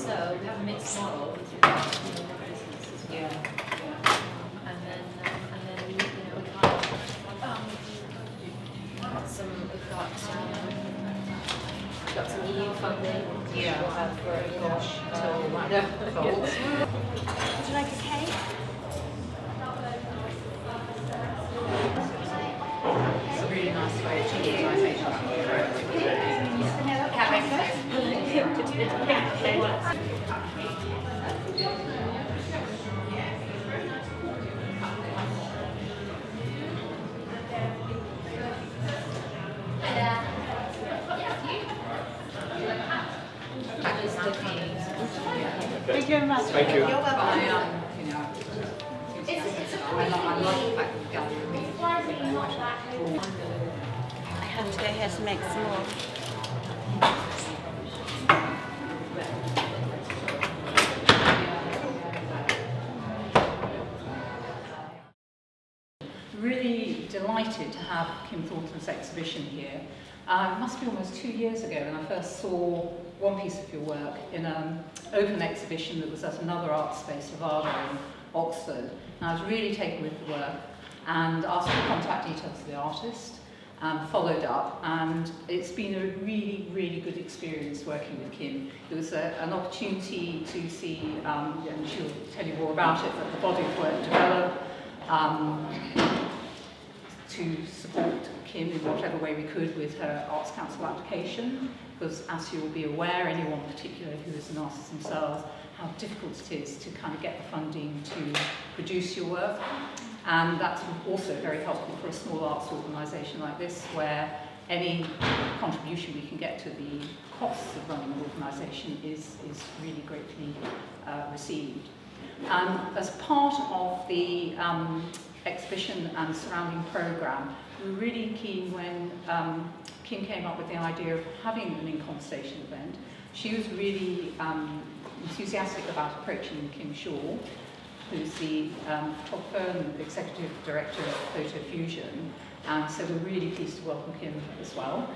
So we have a mixed model. Yeah. And then we we've got some EU funding. Yeah. We'll have for till Would you like a cake? It's a really nice way of digitalisation. Thank you very much. Thank you. You're welcome. I love the fact that the gallery I have to go here to make some more. really delighted to have Kim Thornton's exhibition here. It must be almost 2 years ago when I first saw one piece of your work in an open exhibition that was at another art space, Avada in Oxford. And I was really taken with the work and asked for the contact details of the artist, followed up, and it's been a really, really good experience working with Kim. It was an opportunity to see, and she'll tell you more about it, but the body of work develop, to support Kim in whatever way we could with her Arts Council application, because as you'll be aware, anyone particularly who is an artist themselves, how difficult it is to kind of get the funding to produce your work. And that's also very helpful for a small arts organisation like this, where any contribution we can get to the costs of running an organisation is really gratefully received. As part of the exhibition and surrounding programme, we were really keen when Kim came up with the idea of having an in-conversation event. She was really enthusiastic about approaching Kim Shaw, who's the photographer and Executive Director of Photofusion, and so we're really pleased to welcome Kim as well.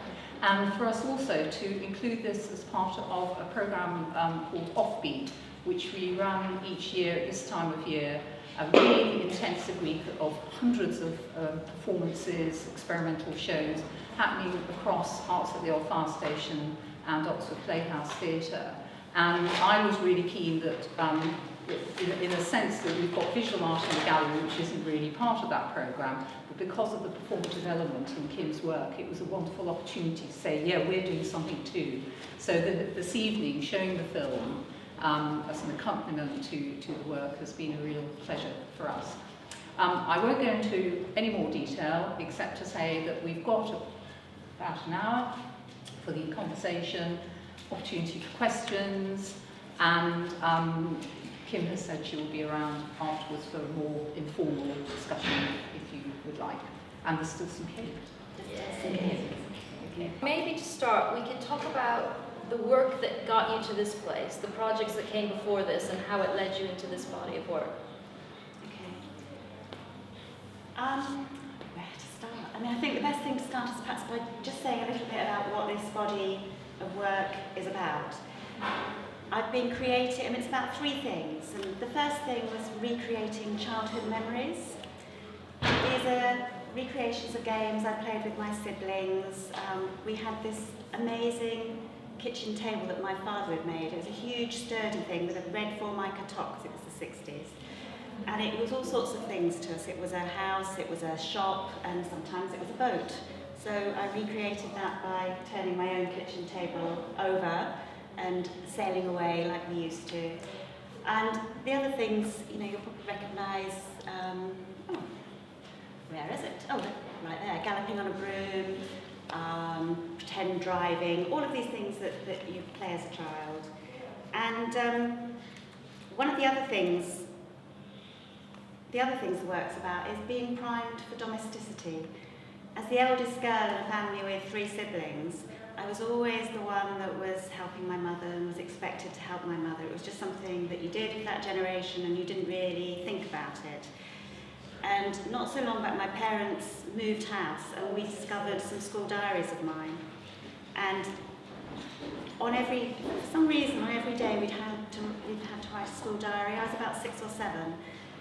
And for us also to include this as part of a programme called Offbeat, which we run each year at this time of year, a really intensive week of hundreds of performances, experimental shows happening across Arts at the Old Fire Station and Oxford Playhouse Theatre. And I was really keen that, in a sense, that we've got visual art in the gallery, which isn't really part of that programme, but because of the performative element in Kim's work, it was a wonderful opportunity to say, yeah, we're doing something too. So this evening, showing the film, as an accompaniment to the work has been a real pleasure for us. I won't go into any more detail except to say that we've got about an hour for the conversation, opportunity for questions, and Kim has said she will be around afterwards for a more informal discussion if you would like. And there's still some cake. Okay. Maybe to start, we could talk about the work that got you to this place, the projects that came before this, and how it led you into this body of work. Okay. Where to start? I mean, I think the best thing to start is perhaps by just saying a little bit about what this body of work is about. I've been creating, I mean, it's about three things. And the first thing was recreating childhood memories. These are recreations of games I played with my siblings. We had this amazing kitchen table that my father had made. It was a huge sturdy thing with a red Formica top because it was the 60s. And it was all sorts of things to us. It was a house, it was a shop, and sometimes it was a boat. So I recreated that by turning my own kitchen table over and sailing away like we used to. And the other things, you know, you'll probably recognise, where is it? Oh, right there, galloping on a broom, pretend driving, all of these things that you play as a child. And one of the other things the work's about is being primed for domesticity. As the eldest girl in a family with 3 siblings, I was always the one that was helping my mother and was expected to help my mother. It was just something that you did with that generation and you didn't really think about it. And not so long back, my parents moved house and we discovered some school diaries of mine. And for some reason, on every day we'd had to write a school diary. I was about 6 or 7,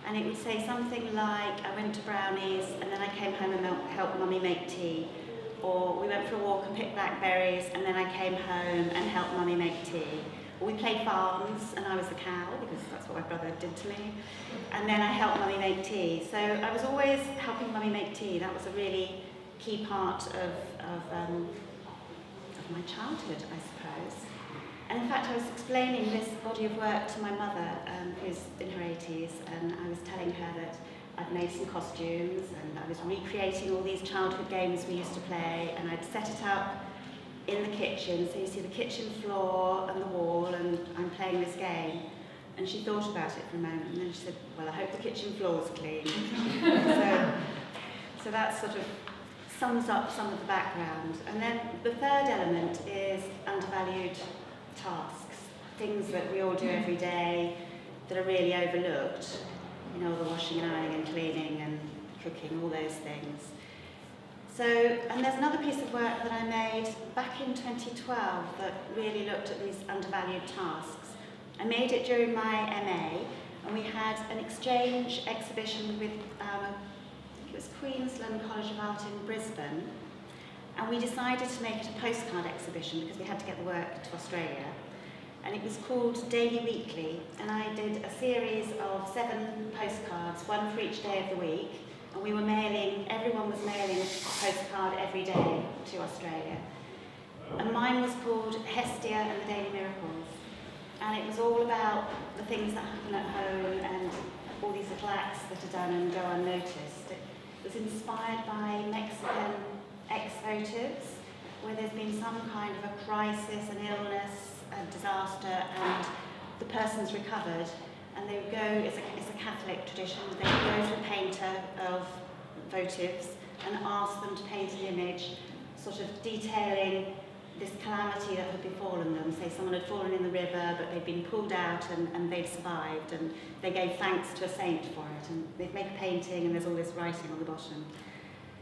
and it would say something like, I went to Brownies, and then I came home and helped Mummy make tea. Or we went for a walk and picked blackberries, and then I came home and helped Mummy make tea. Or we played farms, and I was the cow, because that's what my brother did to me. And then I helped Mummy make tea. So I was always helping Mummy make tea. That was a really key part of my childhood, I suppose. And in fact, I was explaining this body of work to my mother, who's in her 80s, and I was telling her that I'd made some costumes, and I was recreating all these childhood games we used to play, and I'd set it up in the kitchen, so you see the kitchen floor and the wall, and I'm playing this game. And she thought about it for a moment, and then she said, well, I hope the kitchen floor's clean. so that sort of sums up some of the background. And then the third element is undervalued tasks, things that we all do every day that are really overlooked. You know, the washing and ironing and cleaning and cooking, all those things. So, and there's another piece of work that I made back in 2012 that really looked at these undervalued tasks. I made it during my MA, and we had an exchange exhibition with, I think it was Queensland College of Art in Brisbane, and we decided to make it a postcard exhibition because we had to get the work to Australia. And it was called Daily Weekly, and I did a series of 7 postcards, one for each day of the week, and we were mailing, everyone was mailing a postcard every day to Australia. And mine was called Hestia and the Daily Miracles, and it was all about the things that happen at home and all these little acts that are done and go unnoticed. It was inspired by Mexican ex-votives, where there's been some kind of a crisis, an illness, a disaster, and the person's recovered, and they would go, it's a Catholic tradition, they would go to a painter of votives and ask them to paint an image sort of detailing this calamity that had befallen them. Say someone had fallen in the river, but they'd been pulled out and they'd survived, and they gave thanks to a saint for it, and they'd make a painting and there's all this writing on the bottom.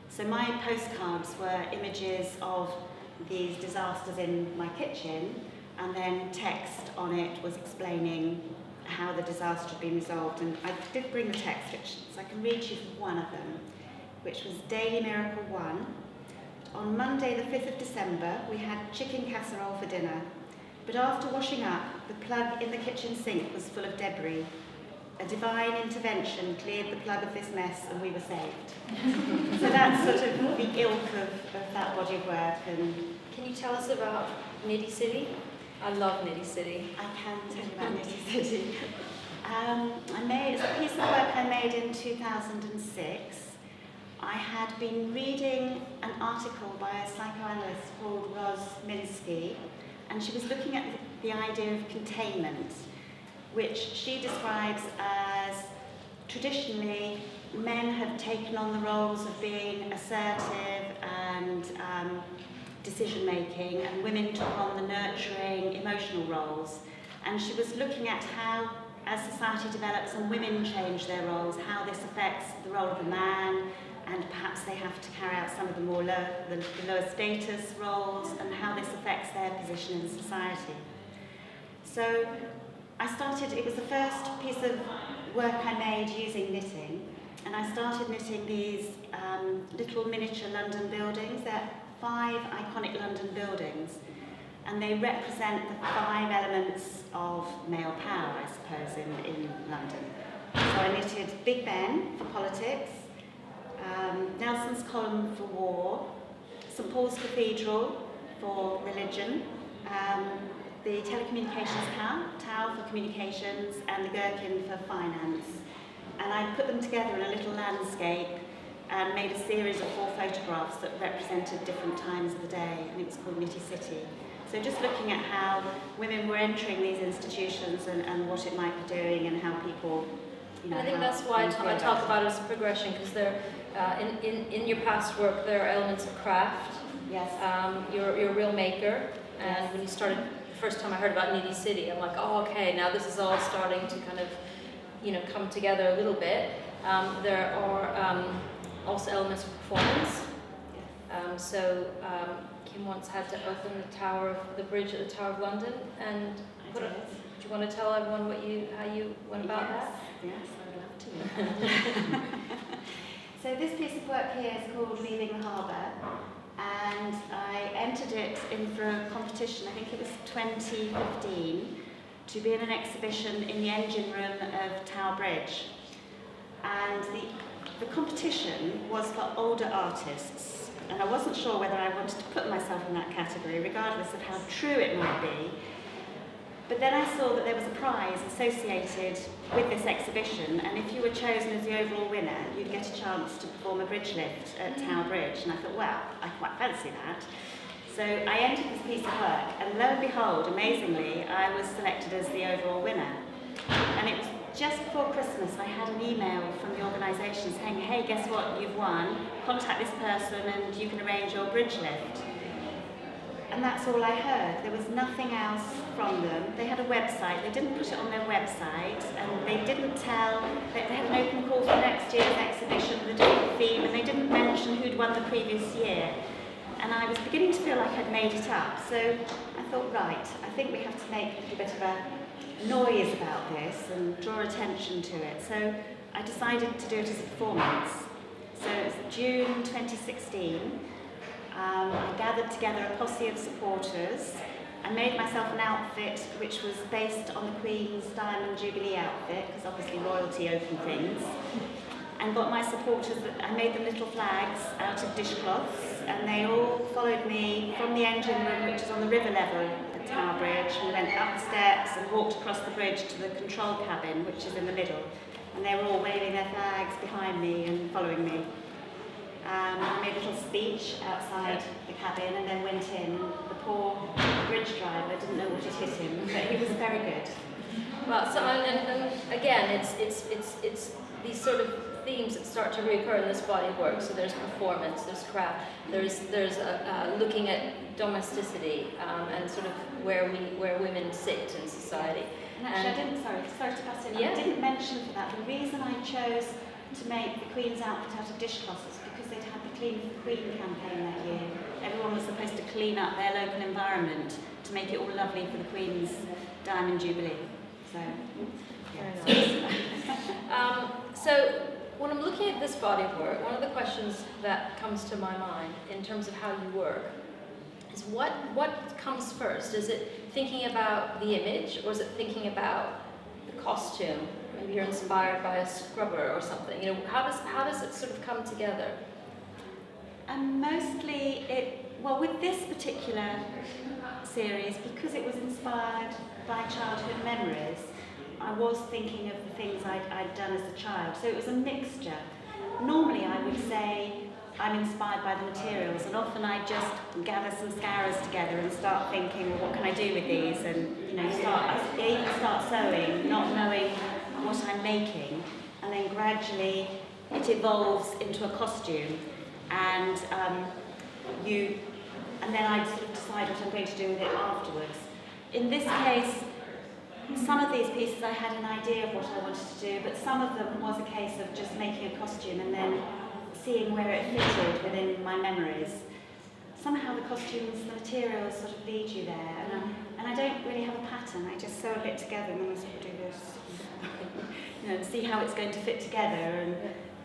So my postcards were images of these disasters in my kitchen, and then text on it was explaining how the disaster had been resolved. And I did bring the text, so I can read you one of them, which was Daily Miracle 1. On Monday the 5th of December, we had chicken casserole for dinner, but after washing up, the plug in the kitchen sink was full of debris. A divine intervention cleared the plug of this mess, and we were saved. So that's sort of the ilk of that body of work. And can you tell us about Nitty City? I love Nitty City. I can tell you about Nitty City. It's a piece of work I made in 2006. I had been reading an article by a psychoanalyst called Ros Minsky, and she was looking at the idea of containment, which she describes as traditionally men have taken on the roles of being assertive and decision-making, and women took on the nurturing, emotional roles. And she was looking at how, as society develops and women change their roles, how this affects the role of a man, and perhaps they have to carry out some of the more the lower status roles, and how this affects their position in society. So I started, it was the first piece of work I made using knitting, and I started knitting these little miniature London buildings. They're 5 iconic London buildings, and they represent the 5 elements of male power, I suppose, in London. So I knitted Big Ben for politics, Nelson's Column for war, St Paul's Cathedral for religion, the telecommunications tower for communications, and the Gherkin for finance. And I put them together in a little landscape and made a series of 4 photographs that represented different times of the day, and it was called Nitty City. So just looking at how women were entering these institutions and what it might be doing, and how people, you know, I think that's why I talk about it as a progression, because there, in your past work, there are elements of craft. Yes. You're a real maker, and Yes. when you started, the first time I heard about Nitty City, I'm like, oh, okay, now this is all starting to kind of, you know, come together a little bit. There are also elements of performance. Kim once had to open the bridge at the Tower of London, and I did. do you want to tell everyone how you went about that? Yes, I would love to. So this piece of work here is called Leaving the Harbour, and I entered it in for a competition, I think it was 2015, to be in an exhibition in the engine room of Tower Bridge. And the competition was for older artists, and I wasn't sure whether I wanted to put myself in that category, regardless of how true it might be. But then I saw that there was a prize associated with this exhibition, and if you were chosen as the overall winner, you'd get a chance to perform a bridge lift at Tower Bridge. And I thought, well, I quite fancy that. So I entered this piece of work, and lo and behold, amazingly, I was selected as the overall winner. And it was just before Christmas, I had an email from the organisation saying, hey, guess what, you've won, contact this person and you can arrange your bridge lift. And that's all I heard. There was nothing else from them. They had a website, they didn't put it on their website, and they didn't tell, they had an open call for next year's exhibition with a different theme, and they didn't mention who'd won the previous year. And I was beginning to feel like I'd made it up. So I thought, right, I think we have to make a little bit of a noise about this and draw attention to it. So I decided to do it as a performance. So it was June 2016. I gathered together a posse of supporters. I made myself an outfit which was based on the Queen's Diamond Jubilee outfit, because obviously royalty open things. And got my supporters, I made them little flags out of dishcloths, and they all followed me from the engine room, which is on the river level at Tower Bridge. We went up the steps and walked across the bridge to the control cabin, which is in the middle. And they were all waving their flags behind me and following me. I made a little speech outside the cabin and then went in. The poor bridge driver didn't know what had hit him, but he was very good. Well, so and again, it's these sort of themes that start to reoccur in this body of work. So there's performance, there's craft, there's looking at domesticity and sort of where women sit in society. And actually, I didn't. Sorry to cut in. Yeah. I didn't mention for that. The reason I chose to make the Queen's outfit out of dishcloths is because they'd had the Clean for the Queen campaign that year. Everyone was supposed to clean up their local environment to make it all lovely for the Queen's Diamond Jubilee. So, Very nice. So when I'm looking at this body of work, one of the questions that comes to my mind in terms of how you work is what comes first? Is it thinking about the image, or is it thinking about the costume? Maybe you're inspired by a scrubber or something. You know, how does it sort of come together? and mostly with this particular series, because it was inspired by childhood memories, I was thinking of the things I'd done as a child. So it was a mixture. Normally I would say I'm inspired by the materials, and often I just gather some scarves together and start thinking, well, what can I do with these? And start sewing, not knowing what I'm making, and then gradually it evolves into a costume, and then I sort of decide what I'm going to do with it afterwards. In this case, some of these pieces I had an idea of what I wanted to do, but some of them was a case of just making a costume and then seeing where it fitted within my memories. Somehow the costumes, the materials sort of lead you there, and I don't really have a pattern. I just sew a bit together and then I sort of do this, and see how it's going to fit together, and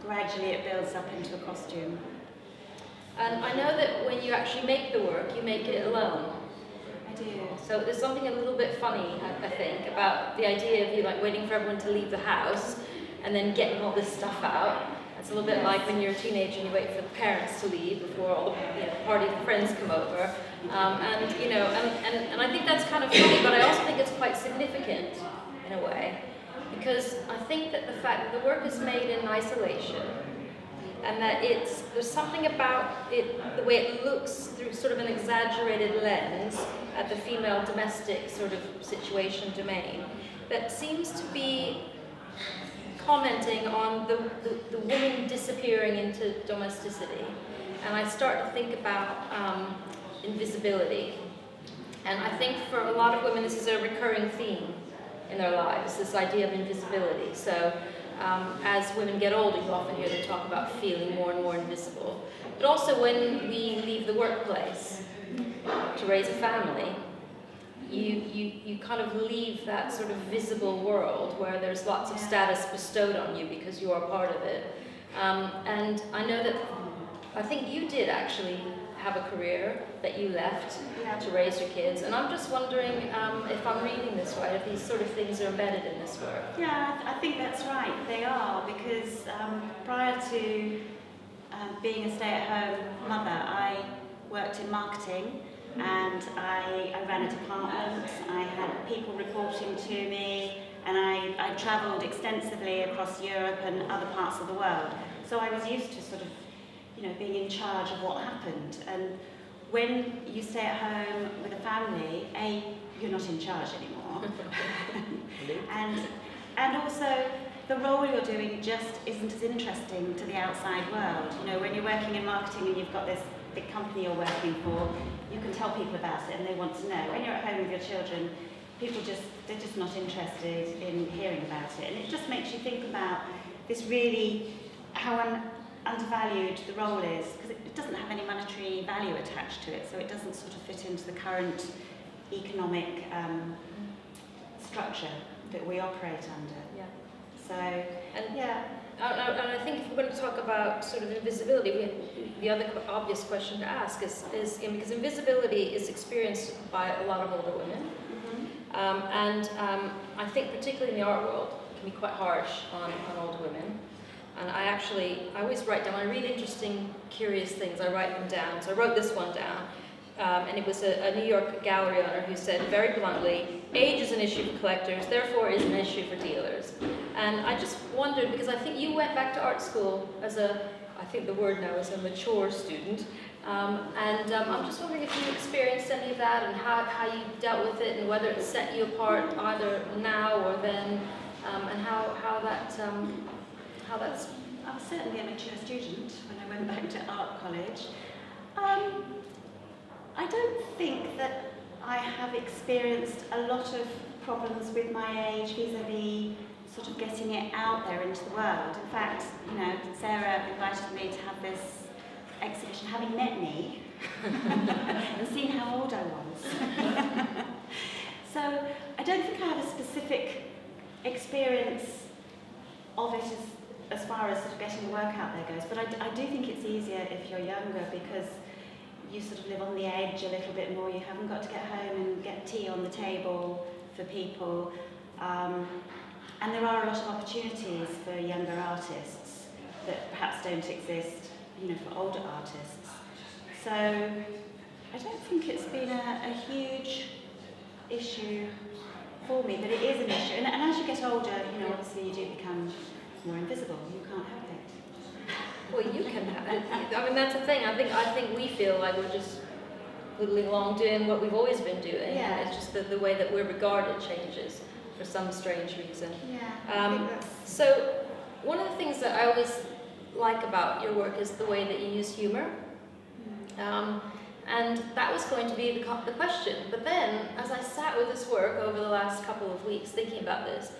gradually it builds up into a costume. And I know that when you actually make the work, you make it alone. I do. So there's something a little bit funny, I think, about the idea of you like waiting for everyone to leave the house and then getting all this stuff out. It's a little bit like when you're a teenager and you wait for the parents to leave before all the party of friends come over. And I think that's kind of funny, but I also think it's quite significant in a way, because I think that the fact that the work is made in isolation, and that there's something about it, the way it looks through sort of an exaggerated lens at the female domestic sort of situation domain, that seems to be commenting on the woman disappearing into domesticity. And I start to think about invisibility. And I think for a lot of women this is a recurring theme in their lives, this idea of invisibility. So as women get older, you often hear them talk about feeling more and more invisible. But also when we leave the workplace, to raise a family, you kind of leave that sort of visible world where there's lots of status bestowed on you because you are part of it. And I know that, I think you did actually have a career that you left to raise your kids, and I'm just wondering if I'm reading this right, if these sort of things are embedded in this work. Yeah, I think that's right, they are, because prior to being a stay-at-home mother, I worked in marketing, and I ran a department, I had people reporting to me, and I travelled extensively across Europe and other parts of the world. So I was used to sort of, being in charge of what happened. And when you stay at home with a family, you're not in charge anymore. and also, the role you're doing just isn't as interesting to the outside world. When you're working in marketing and you've got this big company you're working for, you can tell people about it and they want to know. When you're at home with your children, they're just not interested in hearing about it. And it just makes you think about this really, how undervalued the role is, because it doesn't have any monetary value attached to it, so it doesn't sort of fit into the current economic structure that we operate under. Yeah. So, and yeah. And I think if we're going to talk about sort of invisibility, the other obvious question to ask is because invisibility is experienced by a lot of older women, and I think particularly in the art world, it can be quite harsh on older women. And I always write down, when I read interesting, curious things, I write them down. So I wrote this one down, and it was a New York gallery owner who said very bluntly, age is an issue for collectors, therefore is an issue for dealers. And I just wondered, because I think you went back to art school as I think the word now is a mature student, and I'm just wondering if you experienced any of that and how you dealt with it and whether it set you apart either now or then, and how that's... I was certainly a mature student when I went back to art college. I don't think that I have experienced a lot of problems with my age vis-a-vis sort of getting it out there into the world. In fact, Sarah invited me to have this exhibition, having met me and seen how old I was. So I don't think I have a specific experience of it as far as sort of getting the work out there goes, but I do think it's easier if you're younger, because you sort of live on the edge a little bit more. You haven't got to get home and get tea on the table for people, and there are a lot of opportunities for younger artists that perhaps don't exist, for older artists. So I don't think it's been a huge issue for me, but it is an issue. And as you get older, obviously you do become more invisible. You can't help it. Well, you can have it. I mean, that's the thing. I think we feel like we're just whittling along doing what we've always been doing. Yeah. And it's just the way that we're regarded changes for some strange reason. Yeah. I think that's... So one of the things that I always like about your work is the way that you use humor. And that was going to be the question. But then, as I sat with this work over the last couple of weeks thinking about this,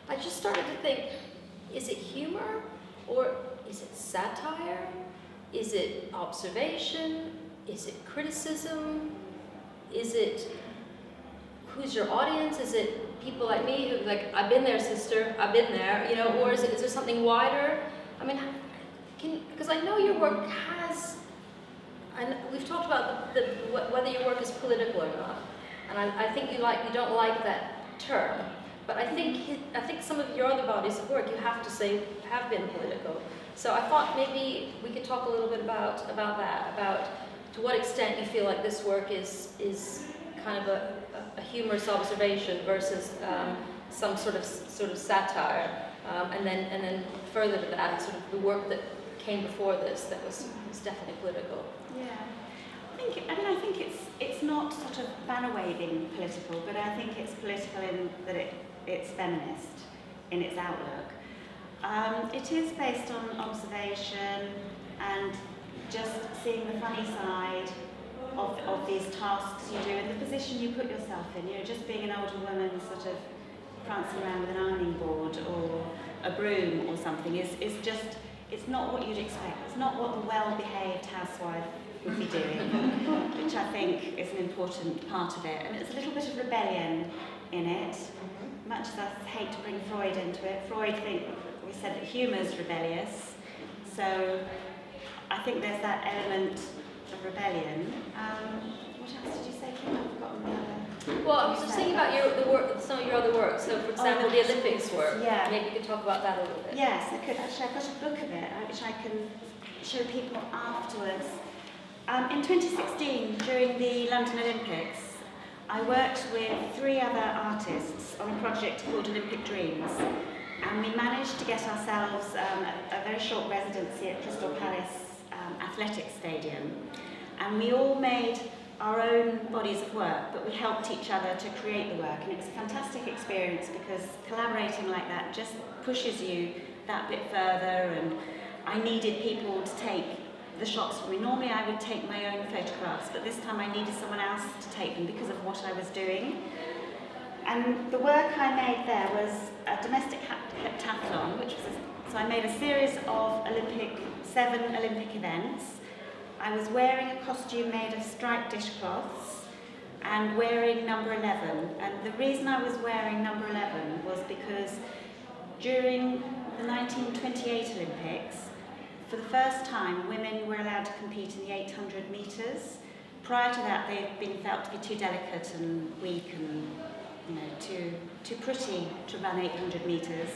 I just started to think, is it humor, or is it satire? Is it observation? Is it criticism? Is it, who's your audience? Is it people like me who like, I've been there, sister, I've been there, or is there something wider? I mean, because I know your work has, and we've talked about whether your work is political or not, and I think you don't like that term. But I think some of your other bodies of work you have to say have been political. So I thought maybe we could talk a little bit about that, about to what extent you feel like this work is kind of a humorous observation versus some sort of satire, and then further to that, sort of the work that came before this that was definitely political. Yeah. I think it's not sort of banner waving political, but I think it's political in that it's feminist in its outlook. It is based on observation and just seeing the funny side of these tasks you do and the position you put yourself in. Just being an older woman sort of prancing around with an ironing board or a broom or something is just, it's not what you'd expect. It's not what the well-behaved housewife would be doing, which I think is an important part of it. And it's a little bit of rebellion in it, much as I hate to bring Freud into it. Freud we said that humour's rebellious, so I think there's that element of rebellion. What else did you say, Kim? I've forgotten the other. Well, I was just thinking about some of your other work. So, for example, the Olympics work. Yeah. Maybe you could talk about that a little bit. Yes, I could. Actually, I've got a book of it, which I can show people afterwards. In 2016, during the London Olympics, I worked with 3 other artists on a project called Olympic Dreams, and we managed to get ourselves a very short residency at Crystal Palace Athletics Stadium, and we all made our own bodies of work, but we helped each other to create the work, and it was a fantastic experience because collaborating like that just pushes you that bit further. And I needed people to take the shots for me. Normally I would take my own photographs, but this time I needed someone else to take them because of what I was doing. And the work I made there was a domestic heptathlon, so I made a series of 7 Olympic events. I was wearing a costume made of striped dishcloths and wearing number 11. And the reason I was wearing number 11 was because during the 1928 Olympics, for the first time, women were allowed to compete in the 800 metres. Prior to that, they'd been felt to be too delicate and weak and too pretty to run 800 metres.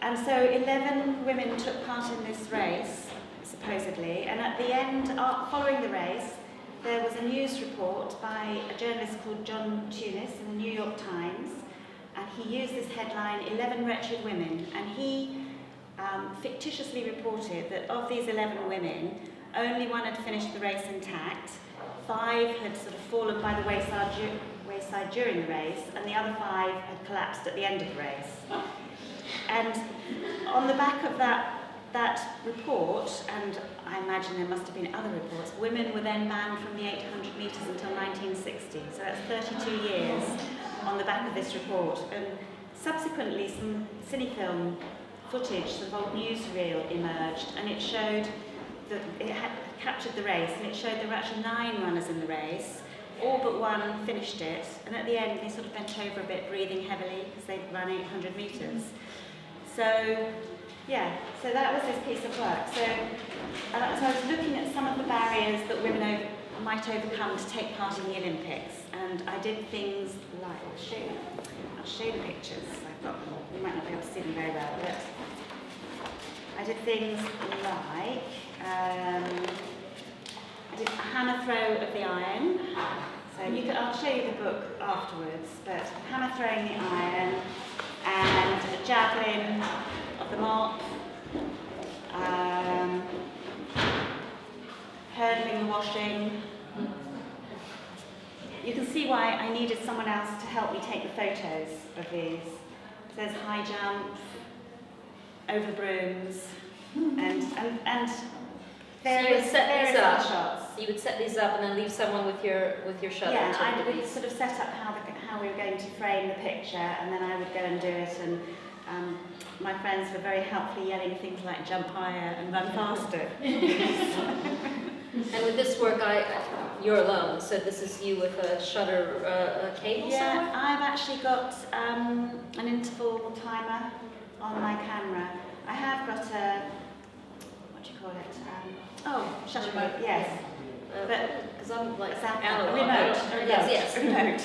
And so 11 women took part in this race, supposedly, and at the end, following the race, there was a news report by a journalist called John Tunis in the New York Times, and he used this headline, 11 wretched women, and he fictitiously reported that of these 11 women, only 1 had finished the race intact, 5 had sort of fallen by the wayside during the race, and the other 5 had collapsed at the end of the race. And on the back of that report, and I imagine there must have been other reports, women were then banned from the 800 metres until 1960, so that's 32 years on the back of this report. And subsequently some cinefilm footage, sort of old newsreel emerged, and it showed that it had captured the race, and it showed there were actually 9 runners in the race, all but 1 finished it, and at the end they sort of bent over a bit, breathing heavily, because they'd run 800 metres. So, yeah, so that was this piece of work. So I was looking at some of the barriers that women might overcome to take part in the Olympics, and I did things like, I'll show you the pictures. I've got them. You might not be able to see them very well, but I did things like I did a hammer throw of the iron. So I'll show you the book afterwards, but hammer throwing the iron and a javelin of the mop, hurdling the washing. You can see why I needed someone else to help me take the photos of these. There's high jump, over brooms, and various other shots. You would set these up and then leave someone with your shutter. Yeah, I would sort of set up how we were going to frame the picture, and then I would go and do it. And my friends were very helpfully yelling things like "jump higher" and "run faster." And with this work, you're alone, so this is you with a shutter cable somewhere? Yeah, I've actually got an interval timer on my camera. I have got a, what do you call it? Shutter remote, yes. But because I'm like a remote. Yes. Remote.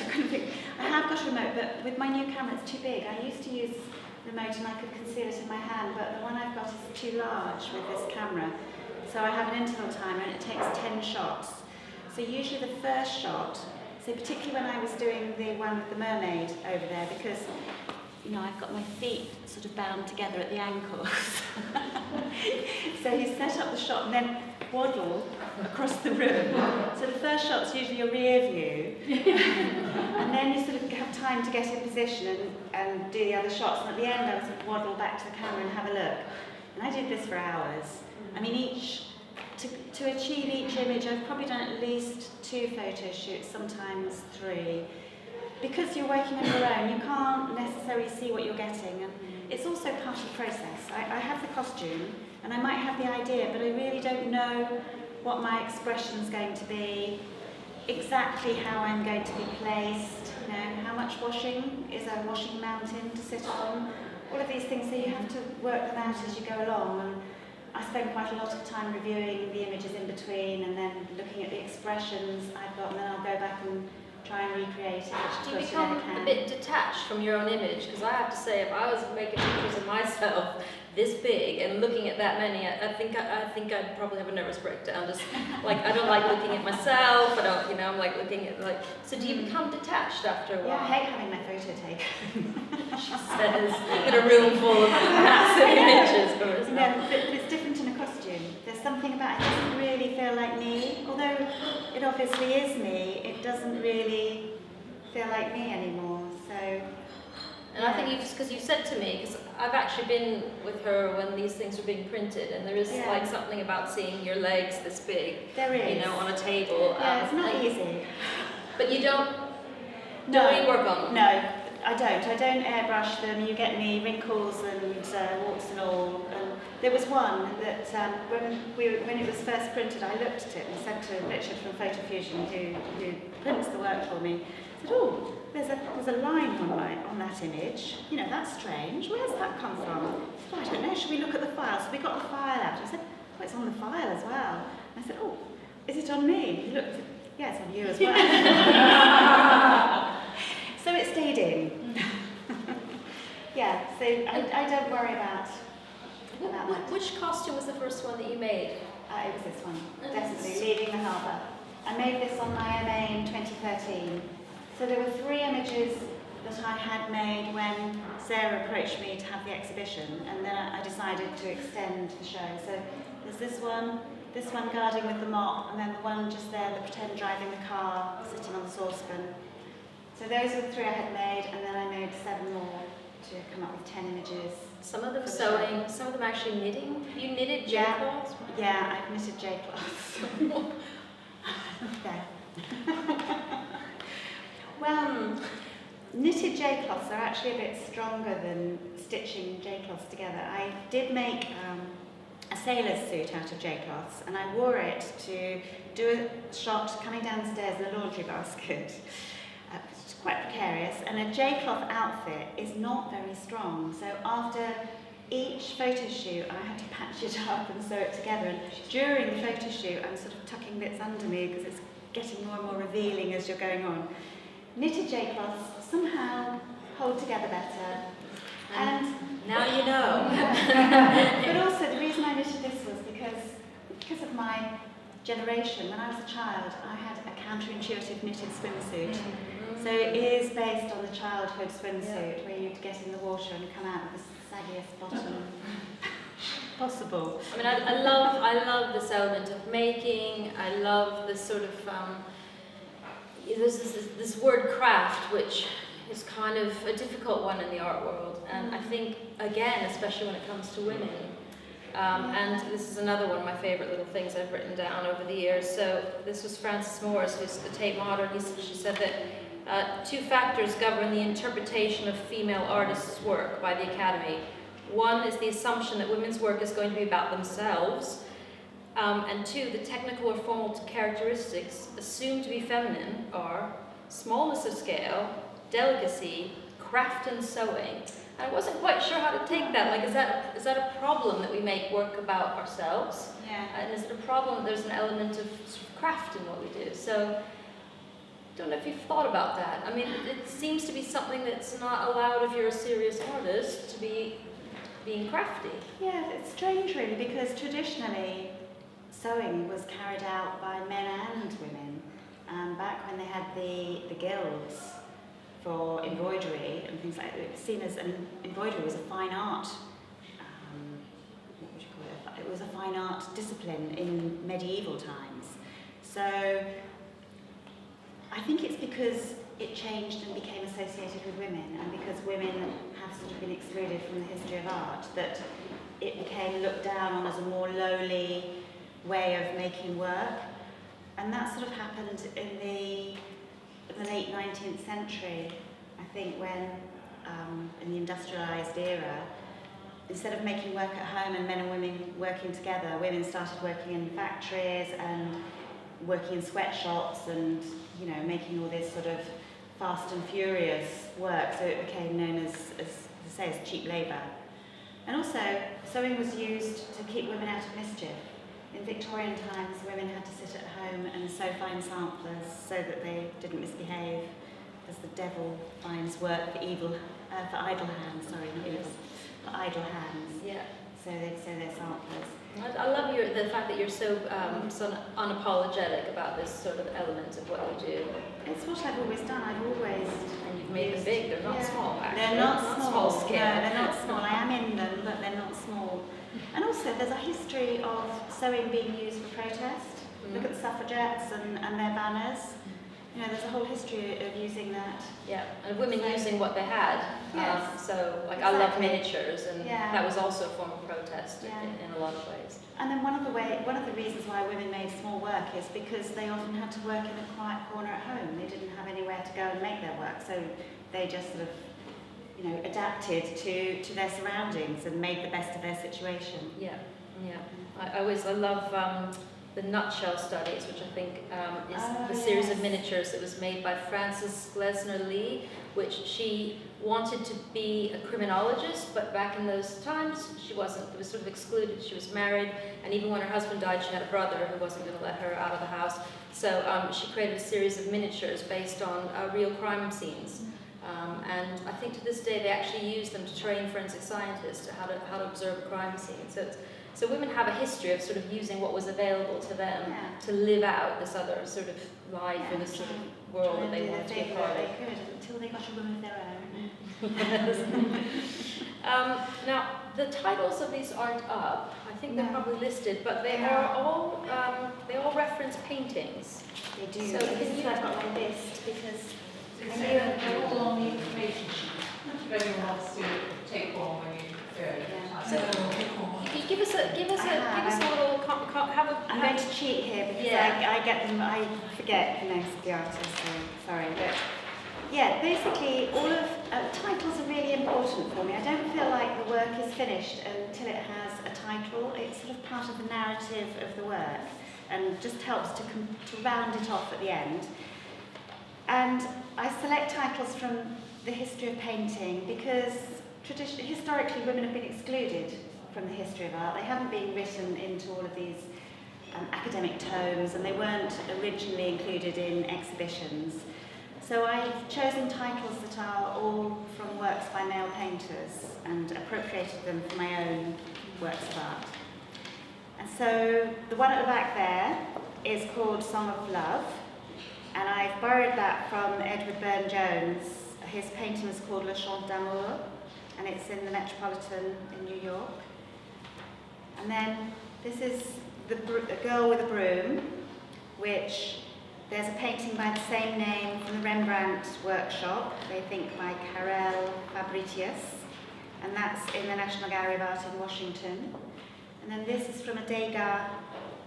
I have got a remote, but with my new camera it's too big. I used to use remote and I could conceal it in my hand, but the one I've got is too large with this camera. So I have an interval timer and it takes 10 shots. So usually the first shot, so particularly when I was doing the one with the mermaid over there, because I've got my feet sort of bound together at the ankles. So you set up the shot and then waddle across the room. So the first shot's usually your rear view. And then you sort of have time to get in position and do the other shots. And at the end I would sort of waddle back to the camera and have a look. And I did this for hours. I mean, to achieve each image, I've probably done at least 2 photo shoots, sometimes 3. Because you're working on your own, you can't necessarily see what you're getting, and it's also part of the process. I have the costume, and I might have the idea, but I really don't know what my expression's going to be, exactly how I'm going to be placed, you know, how much washing is a washing mountain to sit on, all of these things, so you have to work them out as you go along. And I spend quite a lot of time reviewing the images in between and then looking at the expressions I've got, and then I'll go back and try and recreate it. Do you become a bit detached from your own image? Because I have to say, if I was making pictures of myself this big and looking at that many, I think I'd probably have a nervous breakdown. Just like, I don't like looking at myself. I don't, you know, I'm like looking at like. So do you become detached after a while? Yeah, I hate having my photo taken. She says in a room full of massive images of herself. No, but it's different in a costume. There's something about it that doesn't really feel like me. Although it obviously is me, it doesn't really feel like me anymore. So. And I think because you said to me, because I've actually been with her when these things were being printed, and there is like something about seeing your legs this big, there is. You know, on a table. Yeah, it's not easy. But you don't. No. Don't really work on them. No, I don't. I don't airbrush them. You get any wrinkles and warts and all. And there was one that when it was first printed, I looked at it and said to Richard from Photofusion, who prints the work for me, I said, "Oh, there's a line on that image. You know, that's strange. Where's that come from?" He said, "I don't know. Should we look at the file?" So we got the file out. I said, "Oh, it's on the file as well." And I said, "Oh, is it on me?" He looked. Yeah, it's on you as well. So it stayed in. Yeah, so I don't worry about that. Which costume was the first one that you made? It was this one, definitely, Leaving the Harbour. I made this on my MA in 2013. So there were 3 images that I had made when Sarah approached me to have the exhibition, and then I decided to extend the show. So there's this one guarding with the mop, and then the one just there, the pretend driving the car, sitting on the saucepan. So those were the 3 I had made, and then I made 7 more to come up with 10 images. Some of them sewing, some of them actually knitting. You knitted J-cloths? Yeah, I've knitted J-cloths. Well, knitted J-cloths are actually a bit stronger than stitching J-cloths together. I did make a sailor's suit out of J-cloths, and I wore it to do a shot coming downstairs in a laundry basket. It's quite precarious, and a J-cloth outfit is not very strong. So after each photo shoot, I had to patch it up and sew it together. And during the photo shoot, I'm sort of tucking bits under me because it's getting more and more revealing as you're going on. Knitted J-cloths somehow hold together better. And now you know. But also the reason I knitted this was because of my generation. When I was a child, I had a counterintuitive knitted swimsuit. Mm-hmm. So it is based on the childhood swimsuit where you'd get in the water and come out with the saggiest bottom possible. I mean, I love this element of making. I love this sort of this word craft, which is kind of a difficult one in the art world. And I think, again, especially when it comes to women, and this is another one of my favourite little things I've written down over the years. So this was Frances Morris, who's the Tate Modern. She said that 2 factors govern the interpretation of female artists' work by the Academy. One is the assumption that women's work is going to be about themselves, and 2, the technical or formal characteristics assumed to be feminine are smallness of scale, delicacy, craft and sewing. I wasn't quite sure how to take that. Like, is that a problem that we make work about ourselves? Yeah. And is it a problem that there's an element of sort of craft in what we do? So, I don't know if you've thought about that. I mean, it seems to be something that's not allowed if you're a serious artist to be being crafty. Yeah, it's strange really, because traditionally sewing was carried out by men and women. Back when they had the guilds for embroidery and things like that, it was seen as embroidery was a fine art. What would you call it? It was a fine art discipline in medieval times. So I think it's because it changed and became associated with women, and because women have sort of been excluded from the history of art, that it became looked down on as a more lowly way of making work. And that sort of happened in the late 19th century, I think, when in the industrialised era, instead of making work at home and men and women working together, women started working in factories and working in sweatshops and, you know, making all this sort of fast and furious work, so it became known as cheap labour. And also, sewing was used to keep women out of mischief. In Victorian times, women had to sit at home and sew fine samplers so that they didn't misbehave, as the devil finds work for idle hands, for idle hands. Yeah. So they'd sew their samplers. I love the fact that you're so unapologetic about this sort of element of what you do. It's what I've always done. I've always... And you've made them big. They're not small, actually. They're not small scale. No, they're not small. I am in them, but they're not small. And also, there's a history of sewing being used for protest. Look at the suffragettes and their banners. You know, there's a whole history of using that. Yeah, and women using what they had. Yes. So, like, Exactly. I love miniatures, and Yeah. that was also a form of protest Yeah. in a lot of ways. And then one of the reasons why women made small work is because they often had to work in a quiet corner at home. They didn't have anywhere to go and make their work, so they just sort of, you know, adapted to their surroundings and made the best of their situation. Yeah, yeah. I love the nutshell studies, which I think is the series of miniatures that was made by Frances Glessner Lee, which she wanted to be a criminologist, but back in those times she wasn't. It was sort of excluded. She was married, and even when her husband died, she had a brother who wasn't going to let her out of the house. So she created a series of miniatures based on real crime scenes. And I think to this day they actually use them to train forensic scientists how to observe a crime scene. So women have a history of sort of using what was available to them to live out this other sort of life in this sort of world that they wanted to be a part of. They could, until they got a room of their own. Now, the titles of these aren't up. I think they're probably listed, but they all reference paintings. They do. So this can is you- why I've got my list, because They're all on the information sheet. If anyone wants to take one when you So, can you give us a little I'm going to cheat here because I get them. I forget the names of the artists. So sorry, but yeah, basically all of titles are really important for me. I don't feel like the work is finished until it has a title. It's sort of part of the narrative of the work, and just helps to round it off at the end. And I select titles from the history of painting because historically women have been excluded from the history of art. They haven't been written into all of these academic tomes, and they weren't originally included in exhibitions. So I've chosen titles that are all from works by male painters and appropriated them for my own works of art. And so the one at the back there is called Song of Love, and I've borrowed that from Edward Burne-Jones. His painting was called Le Chant d'Amour, and it's in the Metropolitan in New York. And then this is the Girl with a Broom, which there's a painting by the same name from the Rembrandt workshop, they think by Karel Fabritius, and that's in the National Gallery of Art in Washington. And then this is from a Degas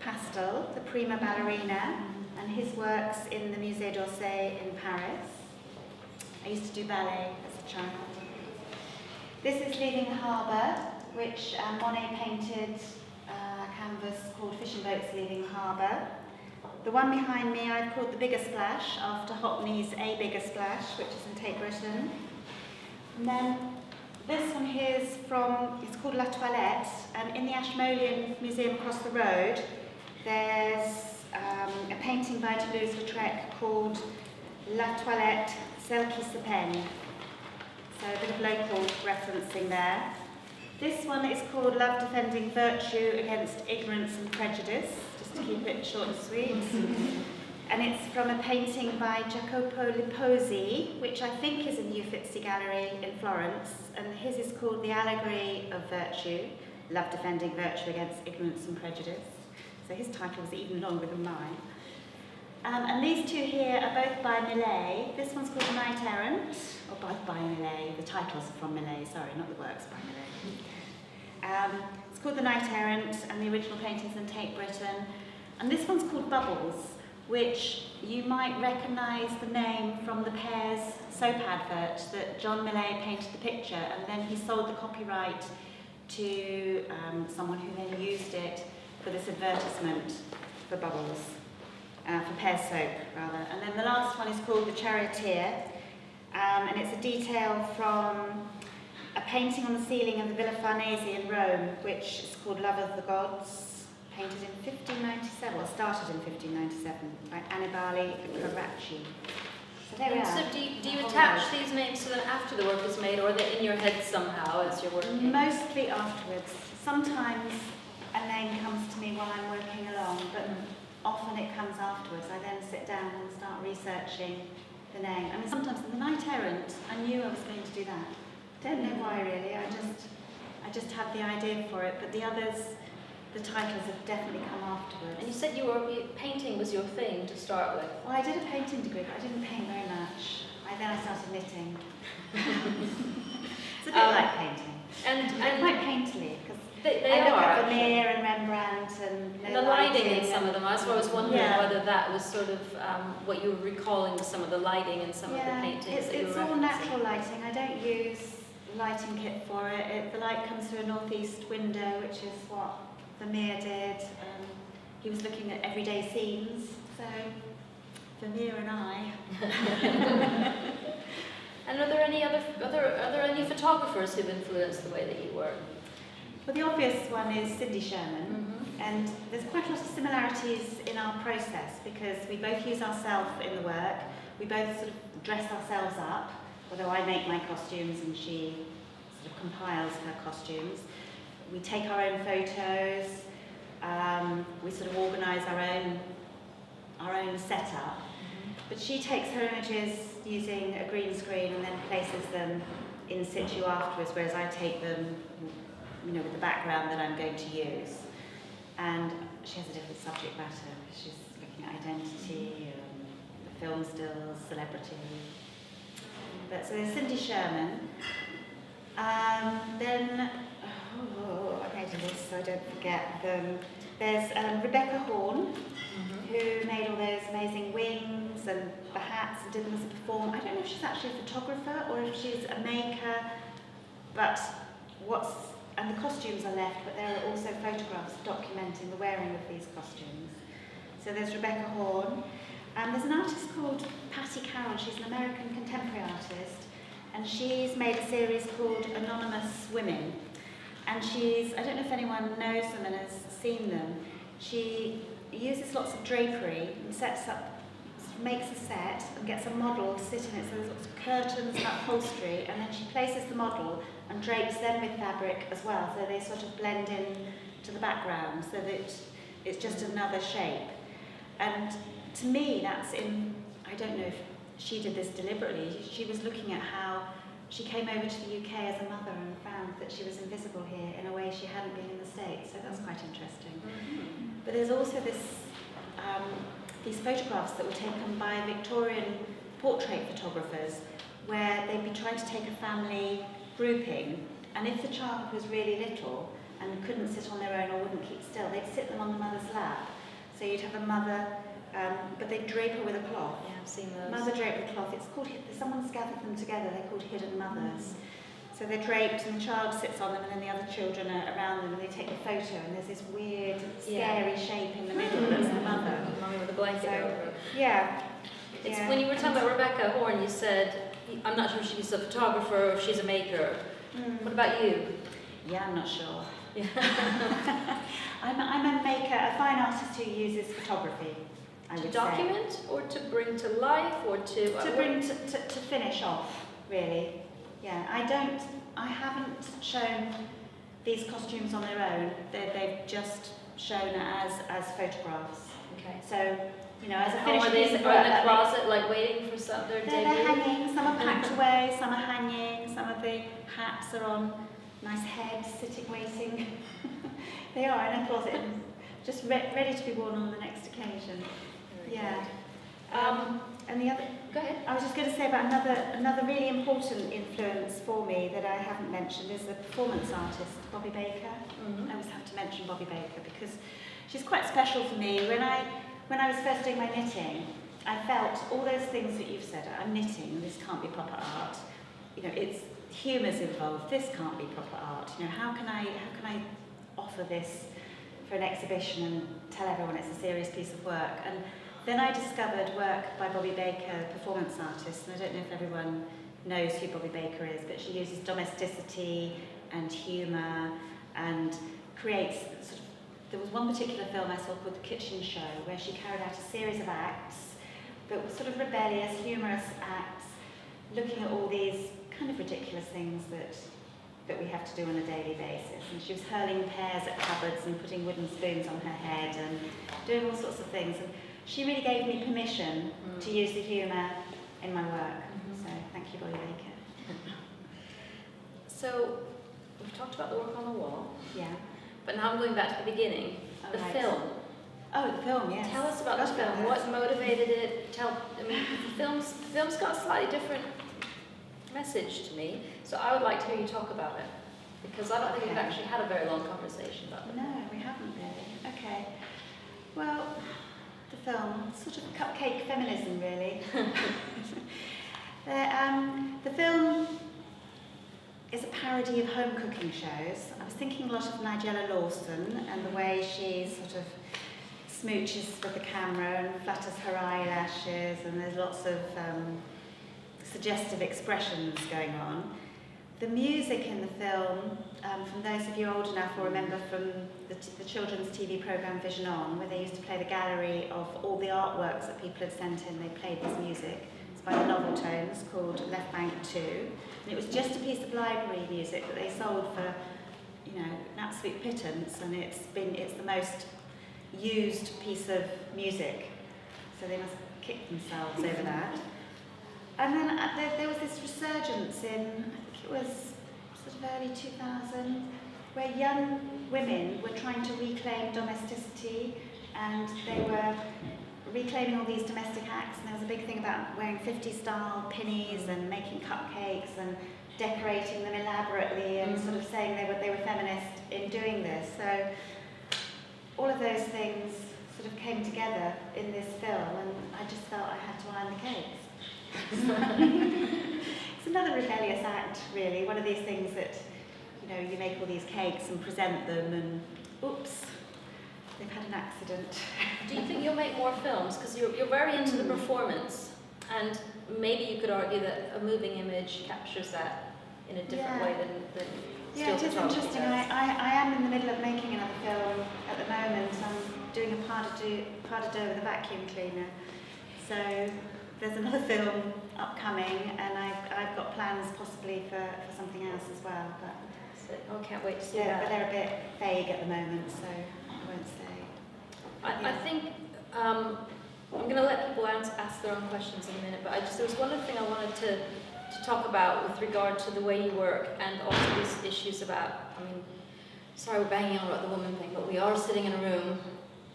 pastel, the Prima Ballerina, and his works in the Musée d'Orsay in Paris. I used to do ballet as a child. This is Leaving the Harbour, which Monet painted a canvas called Fishing Boats Leaving the Harbour. The one behind me I've called The Bigger Splash, after Hockney's A Bigger Splash, which is in Tate Britain. And then this one here is it's called La Toilette, and in the Ashmolean Museum across the road, there's a painting by Toulouse-Lautrec called La Toilette, Celle qui se peigne. So a bit of local referencing there. This one is called Love Defending Virtue Against Ignorance and Prejudice, just to keep it short and sweet. And it's from a painting by Jacopo Lipposi, which I think is in the Uffizi Gallery in Florence. And his is called The Allegory of Virtue, Love Defending Virtue Against Ignorance and Prejudice. So his title is even longer than mine. And these two here are both by Millet. This one's called Knight Errant, or both by Millet. The titles are from Millet, sorry, not the works by Millet. It's called The Knight Errant, and the original painting's in Tate Britain. And this one's called Bubbles, which you might recognise the name from the Pears soap advert that John Millet painted the picture, and then he sold the copyright to someone who then used it for this advertisement for Bubbles, for Pear Soap rather. And then the last one is called The Charioteer, and it's a detail from a painting on the ceiling of the Villa Farnese in Rome, which is called Love of the Gods, painted in 1597, or started in 1597, by Annibale Carracci. So there we And are. so do you attach these names to them after the work is made, or are they in your head somehow as you're working? Mostly afterwards. Sometimes a name comes to me while I'm working along, but often it comes afterwards. I then sit down and start researching the name. I mean, sometimes in The Knight Errant, I knew I was going to do that. Don't know why really, I just had the idea for it, but the others, the titles have definitely come afterwards. And you said painting was your thing to start with. Well, I did a painting degree, but I didn't paint very much. Then I started knitting. It's a bit like painting. And Quite painterly, because they I look are at actually. Vermeer and Rembrandt and The lighting in some of them. That's why I was wondering Yeah. whether that was sort of what you were recalling with some of the lighting in some of the paintings that you were it's all referencing. natural lighting. I don't use lighting kit for it. The light comes through a northeast window, which is what Vermeer did. He was looking at everyday scenes, so Vermeer and I. And are there any photographers who've influenced the way that you work? Well, the obvious one is Cindy Sherman, and there's quite a lot of similarities in our process because we both use ourselves in the work. We both sort of dress ourselves up, although I make my costumes and she sort of compiles her costumes. We take our own photos. We sort of organise our own setup. But she takes her images using a green screen and then places them in situ afterwards, whereas I take them, with the background that I'm going to use. And she has a different subject matter. She's looking at identity, the film stills, celebrity. But so there's Cindy Sherman. Then, I made a list so I don't forget them. There's Rebecca Horn, who made all those amazing wings and the hats and did them as a performer. I don't know if she's actually a photographer or if she's a maker, but and the costumes are left, but there are also photographs documenting the wearing of these costumes. So there's Rebecca Horn. There's an artist called Patty Carroll. She's an American contemporary artist, and she's made a series called Anonymous Women. And I don't know if anyone knows them and has seen them. She uses lots of drapery and makes a set and gets a model to sit in it. So there's lots of curtains and upholstery, and then she places the model and drapes them with fabric as well, so they sort of blend in to the background, so that it's just another shape. And to me, I don't know if she did this deliberately. She was looking at how she came over to the UK as a mother and found that she was invisible here in a way she hadn't been in the States, so that's quite interesting. But there's also these photographs that were taken by Victorian portrait photographers where they'd be trying to take a family grouping, and if the child was really little and couldn't sit on their own or wouldn't keep still, they'd sit them on the mother's lap. So you'd have a mother, but they'd drape her with a cloth. Yeah, I've seen those. Mother draped with a cloth. Someone's gathered them together, they're called hidden mothers. So they're draped and the child sits on them and then the other children are around them and they take a photo and there's this weird, scary shape in the middle that's the mother. Mummy with a blanket over her. Yeah. When you were talking about Rebecca Horn, you said, I'm not sure if she's a photographer or if she's a maker. What about you? Yeah, I'm not sure. Yeah. I'm a maker, a fine artist who uses photography, I would say. To document or to bring to life or to... To bring to finish off, really. Yeah, I haven't shown these costumes on their own. They've just shown as photographs. Okay. So, as a finished are they piece in of work. the closet, like waiting for their debut? They're hanging, some are packed away, some are hanging, some of the hats are on nice heads, sitting, waiting. They are in a closet, just ready to be worn on the next occasion. Yeah. And the other... Go ahead. I was just going to say about another really important influence for me that I haven't mentioned is the performance artist, Bobby Baker. I always have to mention Bobby Baker because she's quite special for me. When I was first doing my knitting, I felt all those things that you've said. I'm knitting, this can't be proper art. It's humour's involved. This can't be proper art. You know, how can I offer this for an exhibition and tell everyone it's a serious piece of work? And then I discovered work by Bobby Baker, performance artist, and I don't know if everyone knows who Bobby Baker is, but she uses domesticity and humour and creates sort of, there was one particular film I saw called The Kitchen Show, where she carried out a series of acts that were sort of rebellious, humorous acts, looking at all these kind of ridiculous things that we have to do on a daily basis. And she was hurling pears at cupboards and putting wooden spoons on her head and doing all sorts of things. And she really gave me permission to use the humour in my work. So thank you, Bobby Baker. So we've talked about the work on the wall. Yeah. But now I'm going back to the beginning. Oh, The right. film. Oh, the film, yes. Tell us about the film. What motivated it? The film's got a slightly different message to me. So I would like to hear you talk about it. Because I don't think we've actually had a very long conversation about it. No, we haven't really. Okay. Well, the film, sort of cupcake feminism, really. The film is a parody of home cooking shows. I was thinking a lot of Nigella Lawson and the way she sort of smooches with the camera and flutters her eyelashes, and there's lots of suggestive expressions going on. The music in the film, from those of you old enough will remember from the children's TV programme Vision On, where they used to play the gallery of all the artworks that people had sent in, they played this music. It's by the Novel Tones, called Left Bank 2. And it was just a piece of library music that they sold for, you know, an absolute pittance, and it's the most used piece of music. So they must kick themselves over that. And then there was this resurgence in, I think it was sort of early 2000, where young women were trying to reclaim domesticity, and they were reclaiming all these domestic acts, and there was a big thing about wearing 50-style pinnies and making cupcakes and decorating them elaborately and sort of saying they were feminist in doing this. So all of those things sort of came together in this film, and I just felt I had to iron the cakes. It's another rebellious act, really. One of these things that, you know, you make all these cakes and present them, and oops, they've had an accident. Do you think you'll make more films? Because you're very into the performance, and maybe you could argue that a moving image captures that in a different way than yeah, it still is photography interesting. does. I am in the middle of making another film at the moment. I'm doing a pas de deux with a vacuum cleaner. So there's another film upcoming, and I've got plans possibly for something else as well. But I can't wait to see yeah, that. but they're a bit vague at the moment, so I won't say. I think I'm going to let people ask their own questions in a minute, but there was one other thing I wanted to talk about with regard to the way you work, and also these issues about, sorry we're banging on about the woman thing, but we are sitting in a room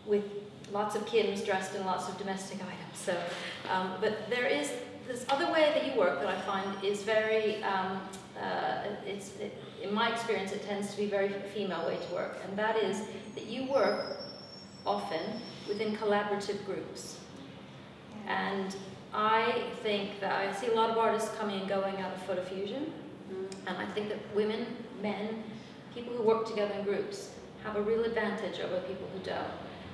with lots of Kims dressed in lots of domestic items. So, but there is this other way that you work that I find is very, in my experience, it tends to be a very female way to work, and that is that you work often within collaborative groups. And I think that I see a lot of artists coming and going out of Photofusion, and I think that women, men, people who work together in groups have a real advantage over people who don't.